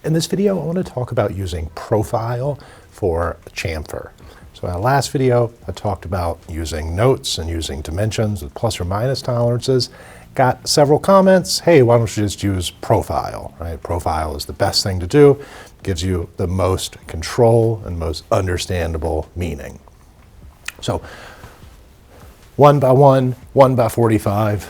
In this video, I want to talk about using profile for chamfer. So in our last video, I talked about using notes and using dimensions with plus or minus tolerances. Got several comments, hey, why don't you just use profile, right? Profile is the best thing to do, gives you the most control and most understandable meaning. So 1 by 1, 1 by 45,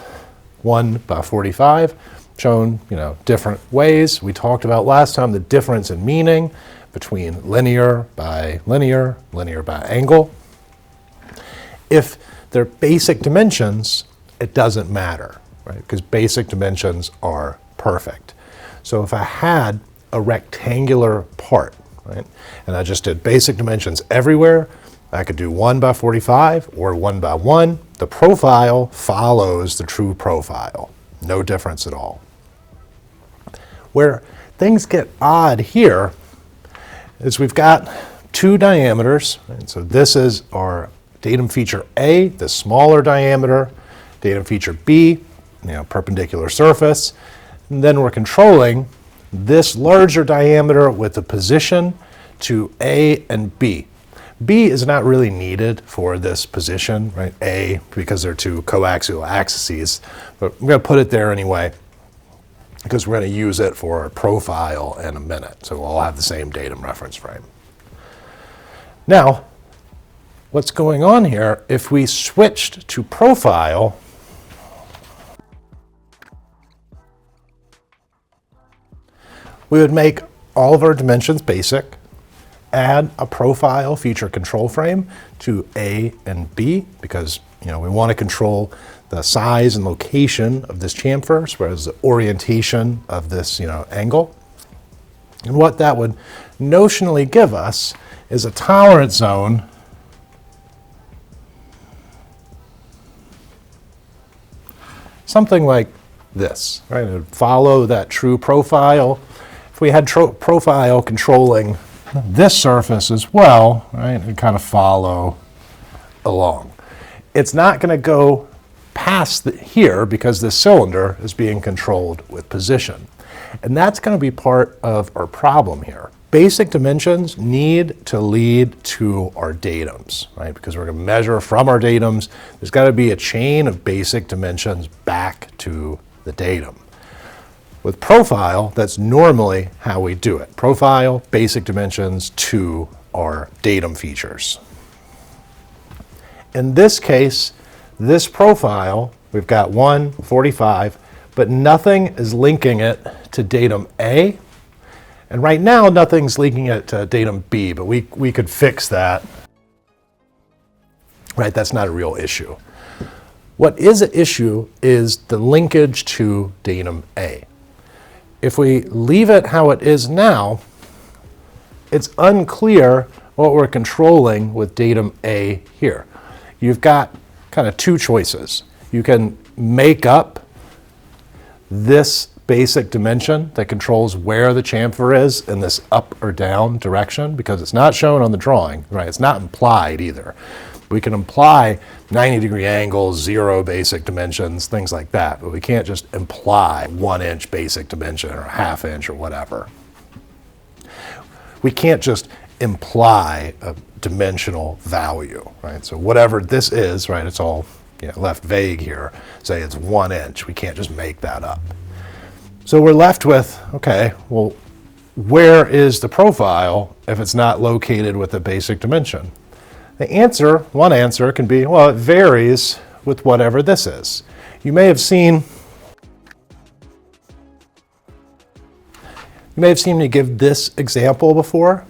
1 by 45, shown, different ways. We talked about last time the difference in meaning between linear by linear, linear by angle. If they're basic dimensions, it doesn't matter, right? Because basic dimensions are perfect. So if I had a rectangular part, right, and I just did basic dimensions everywhere, I could do 1 by 45 or 1 by 1. The profile follows the true profile. No difference at all. Where things get odd here is we've got two diameters. Right? So this is our datum feature A, the smaller diameter, datum feature B, perpendicular surface. And then we're controlling this larger diameter with the position to A and B. B is not really needed for this position, right? A, because they're two coaxial axes, but I'm going to put it there anyway because we're going to use it for our profile in a minute. So we'll all have the same datum reference frame. Now, what's going on here, if we switched to profile, we would make all of our dimensions basic, add a profile feature control frame to A and B because we want to control the size and location of this chamfer as well as the orientation of this angle. And what that would notionally give us is a tolerance zone something like this, right? It would follow that true profile. If we had profile controlling this surface as well, right, and kind of follow along. It's not going to go past here because this cylinder is being controlled with position. And that's going to be part of our problem here. Basic dimensions need to lead to our datums, right? Because we're going to measure from our datums. There's got to be a chain of basic dimensions back to the datum. With profile, that's normally how we do it. Profile, basic dimensions to our datum features. In this case, this profile, we've got 1, 45, but nothing is linking it to datum A. And right now, nothing's linking it to datum B, but we could fix that. Right, that's not a real issue. What is an issue is the linkage to datum A. If we leave it how it is now, it's unclear what we're controlling with datum A here. You've got kind of two choices. You can make up this basic dimension that controls where the chamfer is in this up or down direction because it's not shown on the drawing, right? It's not implied either. We can imply 90-degree angles, 0 basic dimensions, things like that, but we can't just imply 1-inch basic dimension or a ½ inch or whatever. We can't just imply a dimensional value, right? So whatever this is, right, it's all left vague here. Say it's 1 inch. We can't just make that up. So we're left with, okay, well, where is the profile if it's not located with a basic dimension? The answer, one answer can be, well, it varies with whatever this is. You may have seen me give this example before.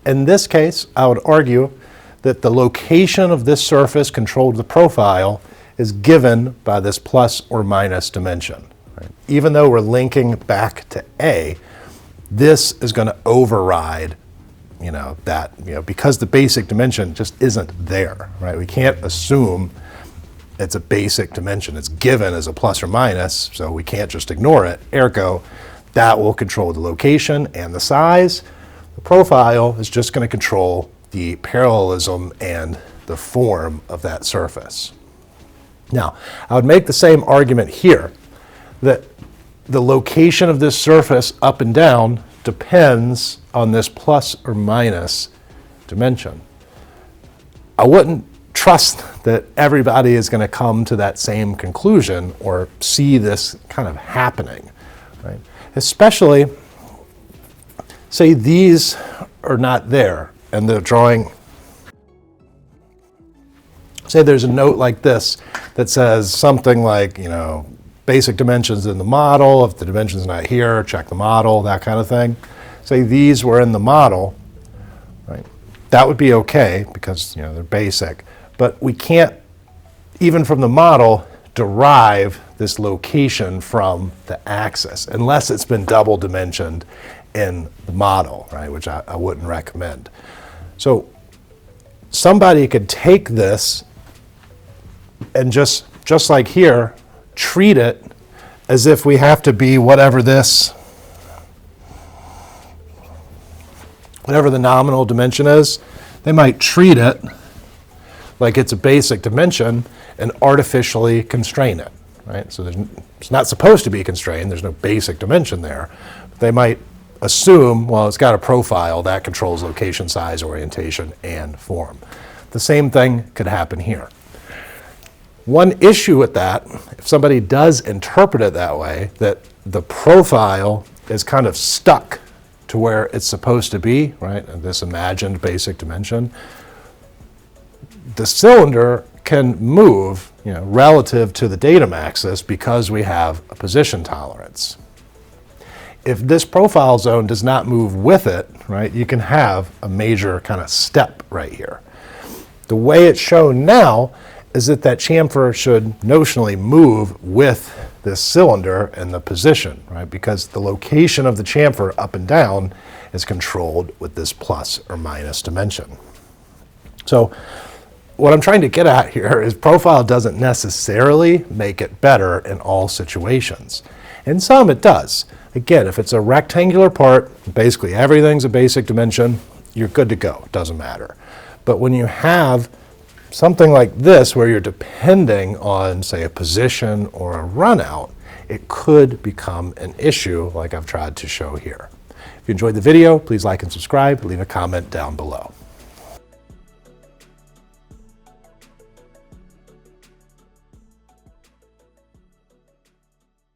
In this case, I would argue that the location of this surface controlled the profile is given by this plus or minus dimension. Right? Even though we're linking back to A, this is going to override because the basic dimension just isn't there, right? We can't assume it's a basic dimension. It's given as a plus or minus, so we can't just ignore it. Ergo, that will control the location and the size. The profile is just going to control the parallelism and the form of that surface. Now, I would make the same argument here, that the location of this surface up and down depends on this plus or minus dimension. I wouldn't trust that everybody is going to come to that same conclusion or see this kind of happening, right? Especially, say these are not there and the drawing, say there's a note like this that says something like, you know, basic dimensions in the model, if the dimension's not here, check the model, that kind of thing. Say these were in the model, right? That would be okay because, you know, they're basic, but we can't, even from the model, derive this location from the axis unless it's been double dimensioned in the model, right, which I wouldn't recommend. So somebody could take this and just like here, treat it as if we have to be whatever the nominal dimension is. They might treat it like it's a basic dimension and artificially constrain it, right? So it's not supposed to be constrained. There's no basic dimension there. They might assume, well, it's got a profile that controls location, size, orientation, and form. The same thing could happen here. One issue with that, if somebody does interpret it that way, that the profile is kind of stuck to where it's supposed to be, right, this imagined basic dimension, the cylinder can move, you know, relative to the datum axis because we have a position tolerance. If this profile zone does not move with it, right, you can have a major kind of step right here. The way it's shown now is that chamfer should notionally move with this cylinder and the position, right, because the location of the chamfer up and down is controlled with this plus or minus dimension. So what I'm trying to get at here is profile doesn't necessarily make it better in all situations. In some it does. Again, if it's a rectangular part, basically everything's a basic dimension, you're good to go, it doesn't matter. But when you have something like this where you're depending on, say, a position or a run out, it could become an issue like I've tried to show here. If you enjoyed the video, please like and subscribe, leave a comment down below.